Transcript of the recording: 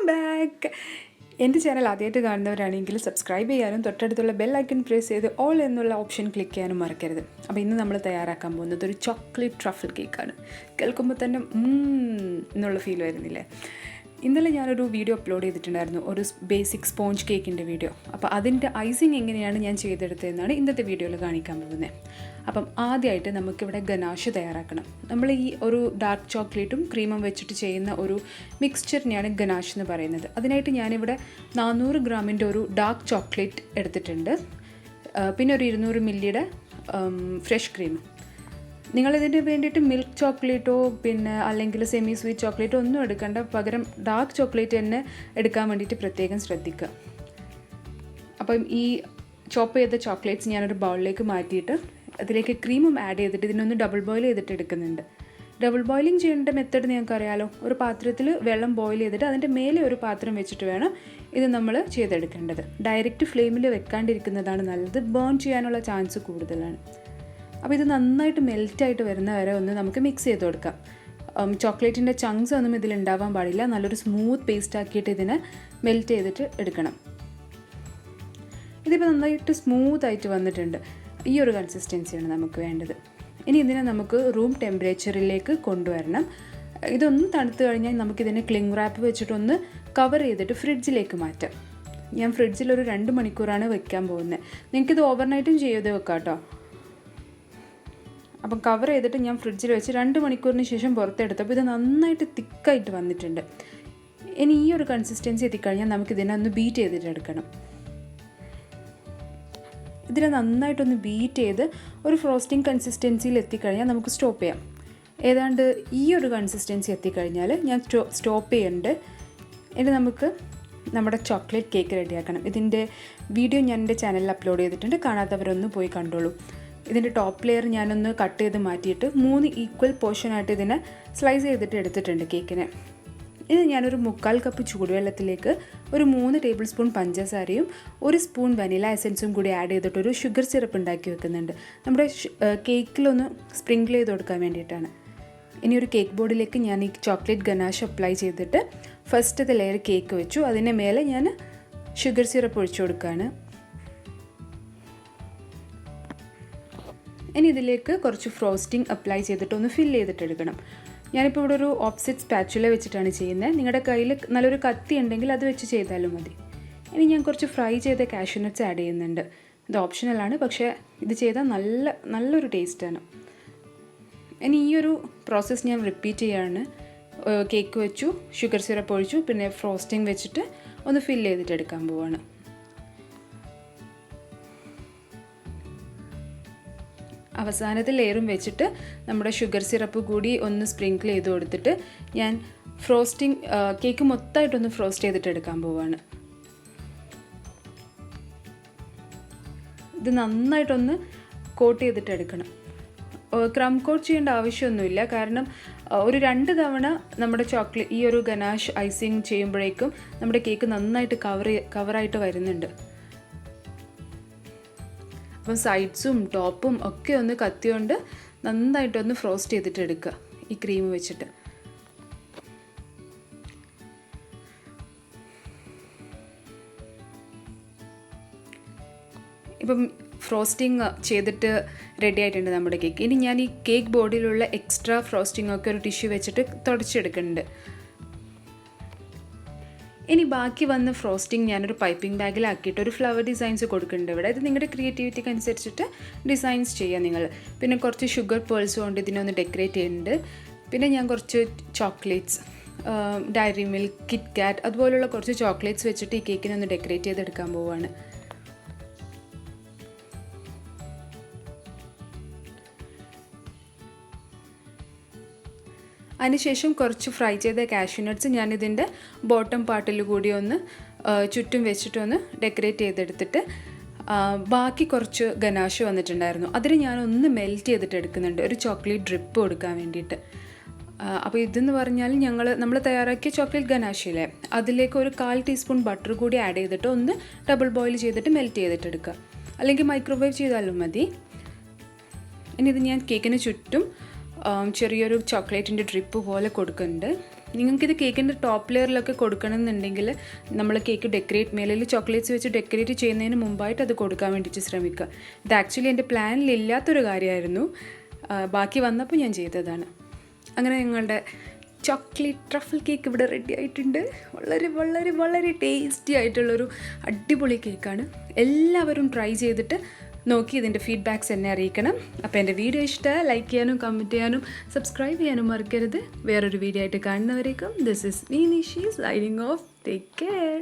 Back. എൻ്റെ channel ആദ്യമായിട്ട് കാണുന്നവരാണെങ്കിൽ സബ്സ്ക്രൈബ് ചെയ്യാനും തൊട്ടടുത്തുള്ള ബെൽ ഐക്കൺ പ്രസ് ചെയ്ത് ഓൾ എന്നുള്ള ഓപ്ഷൻ ക്ലിക്ക് ചെയ്യാനും മറക്കരുത്. അപ്പോൾ ഇന്ന് നമ്മൾ തയ്യാറാക്കാൻ പോകുന്നത് ഒരു ചോക്ലേറ്റ് ട്രഫിൾ കേക്കാണ്. കേൾക്കുമ്പോൾ തന്നെ എന്നുള്ള ഫീൽ വരുന്നില്ലേ? ഇന്നലെ ഞാനൊരു വീഡിയോ അപ്ലോഡ് ചെയ്തിട്ടുണ്ടായിരുന്നു, ഒരു ബേസിക് സ്പോഞ്ച് കേക്കിൻ്റെ വീഡിയോ. അപ്പോൾ അതിൻ്റെ ഐസിങ് എങ്ങനെയാണ് ഞാൻ ചെയ്തെടുത്തതെന്നാണ് ഇന്നത്തെ വീഡിയോയിൽ കാണിക്കാൻ പോകുന്നത്. അപ്പം ആദ്യമായിട്ട് നമുക്കിവിടെ ഗനാഷ് തയ്യാറാക്കണം. നമ്മൾ ഈ ഒരു ഡാർക്ക് ചോക്ലേറ്റും ക്രീമും വെച്ചിട്ട് ചെയ്യുന്ന ഒരു മിക്സ്ചറിനെയാണ് ഗനാഷ് എന്ന് പറയുന്നത്. അതിനായിട്ട് ഞാനിവിടെ 400 ഗ്രാമിൻ്റെ ഒരു ഡാർക്ക് ചോക്ലേറ്റ് എടുത്തിട്ടുണ്ട്. പിന്നെ ഒരു 200 മില്ലിയുടെ ഫ്രഷ് ക്രീം. നിങ്ങളിതിന് വേണ്ടിയിട്ട് മിൽക്ക് ചോക്ലേറ്റോ പിന്നെ അല്ലെങ്കിൽ സെമി സ്വീറ്റ് ചോക്ലേറ്റോ ഒന്നും എടുക്കേണ്ട, പകരം ഡാർക്ക് ചോക്ലേറ്റ് തന്നെ എടുക്കാൻ വേണ്ടിയിട്ട് പ്രത്യേകം ശ്രദ്ധിക്കുക. അപ്പം ഈ ചോപ്പ് ചെയ്ത ചോക്ലേറ്റ്സ് ഞാനൊരു ബൗളിലേക്ക് മാറ്റിയിട്ട് അതിലേക്ക് ക്രീമും ആഡ് ചെയ്തിട്ട് ഇതിനൊന്ന് ഡബിൾ ബോയിൽ ചെയ്തിട്ട് എടുക്കുന്നുണ്ട്. ഡബിൾ ബോയിലിംഗ് ചെയ്യേണ്ട മെത്തേഡ് നിങ്ങൾക്ക് അറിയാലോ. ഒരു പാത്രത്തിൽ വെള്ളം ബോയിൽ ചെയ്തിട്ട് അതിൻ്റെ മേലെ ഒരു പാത്രം വെച്ചിട്ട് വേണം ഇത് നമ്മൾ ചെയ്തെടുക്കേണ്ടത്. ഡയറക്റ്റ് ഫ്ലെയിമിൽ വെക്കാണ്ടിരിക്കുന്നതാണ് നല്ലത്, ബേൺ ചെയ്യാനുള്ള ചാൻസ് കൂടുതലാണ്. അപ്പോൾ ഇത് നന്നായിട്ട് മെൽറ്റായിട്ട് വരുന്ന വരെ ഒന്ന് നമുക്ക് മിക്സ് ചെയ്ത് കൊടുക്കാം. ചോക്ലേറ്റിൻ്റെ ചങ്ക്സ് ഒന്നും ഇതിലുണ്ടാവാൻ പാടില്ല. നല്ലൊരു സ്മൂത്ത് പേസ്റ്റ് ആക്കിയിട്ട് ഇതിനെ മെൽറ്റ് ചെയ്തിട്ട് എടുക്കണം. ഇതിപ്പോൾ നന്നായിട്ട് സ്മൂത്തായിട്ട് വന്നിട്ടുണ്ട്. ഈ ഒരു കൺസിസ്റ്റൻസിയാണ് നമുക്ക് വേണ്ടത്. ഇനി ഇതിനെ നമുക്ക് റൂം ടെമ്പറേച്ചറിലേക്ക് കൊണ്ടുവരണം. ഇതൊന്ന് തണുത്ത് കഴിഞ്ഞാൽ നമുക്കിതിനെ ക്ലിംഗ് റാപ്പ് വെച്ചിട്ടൊന്ന് കവർ ചെയ്തിട്ട് ഫ്രിഡ്ജിലേക്ക് മാറ്റാം. ഞാൻ ഫ്രിഡ്ജിൽ ഒരു 2 മണിക്കൂറാണ് വെക്കാൻ പോകുന്നത്. നിങ്ങൾക്കിത് ഓവർനൈറ്റും ചെയ്ത് വെക്കാം കേട്ടോ. അപ്പം കവർ ചെയ്തിട്ട് ഞാൻ ഫ്രിഡ്ജിൽ വെച്ച് 2 മണിക്കൂറിന് ശേഷം പുറത്തെടുത്തപ്പോൾ ഇത് നന്നായിട്ട് തിക്കായിട്ട് വന്നിട്ടുണ്ട്. ഇനി ഈ ഒരു കൺസിസ്റ്റൻസി എത്തിക്കഴിഞ്ഞാൽ നമുക്കിതിനെ ഒന്ന് ബീറ്റ് ചെയ്തിട്ട് എടുക്കണം. ഇതിനെ നന്നായിട്ടൊന്ന് ബീറ്റ് ചെയ്ത് ഒരു ഫ്രോസ്റ്റിംഗ് കൺസിസ്റ്റൻസിയിൽ എത്തിക്കഴിഞ്ഞാൽ നമുക്ക് സ്റ്റോപ്പ് ചെയ്യാം. ഏതാണ്ട് ഈ ഒരു കൺസിസ്റ്റൻസി എത്തിക്കഴിഞ്ഞാൽ ഞാൻ സ്റ്റോപ്പ് ചെയ്യുന്നുണ്ട്. ഇനി നമുക്ക് നമ്മുടെ ചോക്ലേറ്റ് കേക്ക് റെഡിയാക്കണം. ഇതിൻ്റെ വീഡിയോ ഞാൻ എൻ്റെ ചാനലിൽ അപ്ലോഡ് ചെയ്തിട്ടുണ്ട്, കാണാത്തവരൊന്ന് പോയി കണ്ടോളൂ. ഇതിൻ്റെ ടോപ്പ് ലെയർ ഞാനൊന്ന് കട്ട് ചെയ്ത് മാറ്റിയിട്ട് 3 ഈക്വൽ പോർഷനായിട്ട് ഇതിനെ സ്ലൈസ് ചെയ്തിട്ട് എടുത്തിട്ടുണ്ട് കേക്കിനെ. ഇത് ഞാനൊരു 1/4 കപ്പ് ചൂടുവെള്ളത്തിലേക്ക് ഒരു 3 ടേബിൾ സ്പൂൺ പഞ്ചസാരയും 1 സ്പൂൺ വനില എസൻസും കൂടി ആഡ് ചെയ്തിട്ടൊരു ഷുഗർ സിറപ്പ് ഉണ്ടാക്കി വെക്കുന്നുണ്ട്. നമ്മുടെ കേക്കിലൊന്ന് സ്പ്രിങ്കിൾ ചെയ്ത് കൊടുക്കാൻ വേണ്ടിയിട്ടാണ്. ഇനി ഒരു കേക്ക് ബോർഡിലേക്ക് ഞാൻ ഈ ചോക്ലേറ്റ് ഗനാഷ് അപ്ലൈ ചെയ്തിട്ട് ഫസ്റ്റത്തെ ലെയർ കേക്ക് വെച്ചു. അതിൻ്റെ മേലെ ഞാൻ ഷുഗർ സിറപ്പ് ഒഴിച്ചു കൊടുക്കുകയാണ്. ഇനി ഇതിലേക്ക് കുറച്ച് ഫ്രോസ്റ്റിംഗ് അപ്ലൈ ചെയ്തിട്ട് ഒന്ന് ഫില്ല് ചെയ്തിട്ടെടുക്കണം. ഞാനിപ്പോൾ ഇവിടെ ഒരു ഓപ്സെറ്റ് സ്പാച്ചുല വെച്ചിട്ടാണ് ചെയ്യുന്നത്. നിങ്ങളുടെ കയ്യിൽ നല്ലൊരു കത്തി ഉണ്ടെങ്കിൽ അത് വെച്ച് ചെയ്താലും മതി. ഇനി ഞാൻ കുറച്ച് ഫ്രൈ ചെയ്ത കാഷ്യൂ നട്ട്സ് ആഡ് ചെയ്യുന്നുണ്ട്. ഇത് ഓപ്ഷണലാണ്, പക്ഷേ ഇത് ചെയ്താൽ നല്ലൊരു ടേസ്റ്റാണ്. ഇനി ഈ ഒരു പ്രോസസ്സ് ഞാൻ റിപ്പീറ്റ് ചെയ്യാണ്. കേക്ക് വെച്ചു, ഷുഗർ സിറപ്പ് ഒഴിച്ചു, പിന്നെ ഫ്രോസ്റ്റിംഗ് വെച്ചിട്ട് ഒന്ന് ഫില്ല് ചെയ്തിട്ട് എടുക്കാൻ പോവാണ്. അവസാനത്തെ ലെയറും വെച്ചിട്ട് നമ്മുടെ ഷുഗർ സിറപ്പ് കൂടി ഒന്ന് സ്പ്രിങ്കിൾ ചെയ്ത് കൊടുത്തിട്ട് ഞാൻ കേക്ക് മൊത്തമായിട്ടൊന്ന് ഫ്രോസ്റ്റ് ചെയ്തിട്ട് എടുക്കാൻ പോവാണ്. ഇത് നന്നായിട്ടൊന്ന് കോട്ട് ചെയ്തിട്ട് എടുക്കണം. ക്രം കോട്ട് ചെയ്യേണ്ട ആവശ്യമൊന്നുമില്ല, കാരണം ഒരു 2 തവണ നമ്മുടെ ഈ ഒരു ഗനാഷ് ഐസിങ് ചെയ്യുമ്പോഴേക്കും നമ്മുടെ കേക്ക് നന്നായിട്ട് കവറായിട്ട് വരുന്നുണ്ട്. അപ്പം സൈഡ്സും ടോപ്പും ഒക്കെ ഒന്ന് കത്തിയോണ്ട് നന്നായിട്ടൊന്ന് ഫ്രോസ്റ്റ് ചെയ്തിട്ട് എടുക്കുക ഈ ക്രീം വെച്ചിട്ട്. ഇപ്പം ഫ്രോസ്റ്റിംഗ് ചെയ്തിട്ട് റെഡി ആയിട്ടുണ്ട് നമ്മുടെ കേക്ക്. ഇനി ഞാൻ ഈ കേക്ക് ബോർഡിലുള്ള എക്സ്ട്രാ ഫ്രോസ്റ്റിംഗ് ഒക്കെ ഒരു ടിഷ്യൂ വെച്ചിട്ട് തുടച്ചെടുക്കുന്നുണ്ട്. ഇനി ബാക്കി വന്ന ഫ്രോസ്റ്റിംഗ് ഞാനൊരു പൈപ്പിംഗ് ബാഗിലാക്കിയിട്ട് ഒരു ഫ്ലവർ ഡിസൈൻസ് കൊടുക്കുന്നുണ്ട് ഇവിടെ. ഇത് നിങ്ങളുടെ ക്രിയേറ്റിവിറ്റിക്ക് അനുസരിച്ചിട്ട് ഡിസൈൻസ് ചെയ്യുക നിങ്ങൾ. പിന്നെ കുറച്ച് ഷുഗർ പേൾസ് കൊണ്ട് ഇതിനൊന്ന് ഡെക്കറേറ്റ് ചെയ്യുന്നുണ്ട്. പിന്നെ ഞാൻ കുറച്ച് ചോക്ലേറ്റ്സ്, ഡയറി മിൽക്ക്, കിറ്റ് കാറ്റ് അതുപോലുള്ള കുറച്ച് ചോക്ലേറ്റ്സ് വെച്ചിട്ട് ഈ കേക്കിനെ ഒന്ന് ഡെക്കറേറ്റ് ചെയ്തെടുക്കാൻ പോവുകയാണ്. അതിനുശേഷം കുറച്ച് ഫ്രൈ ചെയ്ത കാഷ്യൂ നട്ട്സ് ഞാനിതിൻ്റെ ബോട്ടം പാർട്ടിൽ കൂടി ഒന്ന് ചുറ്റും വെച്ചിട്ടൊന്ന് ഡെക്കറേറ്റ് ചെയ്തെടുത്തിട്ട് ബാക്കി കുറച്ച് ഗനാഷ് വന്നിട്ടുണ്ടായിരുന്നു, അതിന് ഞാനൊന്ന് മെൽറ്റ് ചെയ്തിട്ട് എടുക്കുന്നുണ്ട്, ഒരു ചോക്ലേറ്റ് ഡ്രിപ്പ് കൊടുക്കാൻ വേണ്ടിയിട്ട്. അപ്പോൾ ഇതെന്ന് പറഞ്ഞാൽ നമ്മൾ തയ്യാറാക്കിയ ചോക്ലേറ്റ് ഗനാഷില്ലേ, അതിലേക്ക് ഒരു 1/4 ടീസ്പൂൺ ബട്ടർ കൂടി ആഡ് ചെയ്തിട്ട് ഒന്ന് ഡബിൾ ബോയിൽ ചെയ്തിട്ട് മെൽറ്റ് ചെയ്തിട്ട് എടുക്കുക, അല്ലെങ്കിൽ മൈക്രോവേവ് ചെയ്താലും മതി. ഇനി ഇത് ഞാൻ കേക്കിന് ചുറ്റും ചെറിയൊരു ചോക്ലേറ്റിൻ്റെ ഡ്രിപ്പ് പോലെ കൊടുക്കുന്നുണ്ട്. നിങ്ങൾക്കിത് കേക്കിൻ്റെ ടോപ്പ് ലെയറിലൊക്കെ കൊടുക്കണമെന്നുണ്ടെങ്കിൽ നമ്മൾ കേക്ക് മേലിൽ ചോക്ലേറ്റ്സ് വെച്ച് ഡെക്കറേറ്റ് ചെയ്യുന്നതിന് മുമ്പായിട്ട് അത് കൊടുക്കാൻ വേണ്ടിയിട്ട് ശ്രമിക്കുക. ഇത് ആക്ച്വലി എൻ്റെ പ്ലാനിലില്ലാത്തൊരു കാര്യമായിരുന്നു, ബാക്കി വന്നപ്പോൾ ഞാൻ ചെയ്തതാണ്. അങ്ങനെ ഞങ്ങളുടെ ചോക്ലേറ്റ് ട്രഫിൾ കേക്ക് ഇവിടെ റെഡി ആയിട്ടുണ്ട്. വളരെ വളരെ വളരെ ടേസ്റ്റി ആയിട്ടുള്ളൊരു അടിപൊളി കേക്കാണ്. എല്ലാവരും ട്രൈ ചെയ്തിട്ട് നോക്കി ഇതിൻ്റെ ഫീഡ്ബാക്ക്സ് എന്നെ അറിയിക്കണം. അപ്പോൾ എൻ്റെ വീഡിയോ ഇഷ്ടമായി ലൈക്ക് ചെയ്യാനും കമൻറ്റ് ചെയ്യാനും സബ്സ്ക്രൈബ് ചെയ്യാനും മറക്കരുത്. വേറൊരു വീഡിയോ ആയിട്ട് കാണുന്നവരേക്കും this is me Nishi signing off. Take care.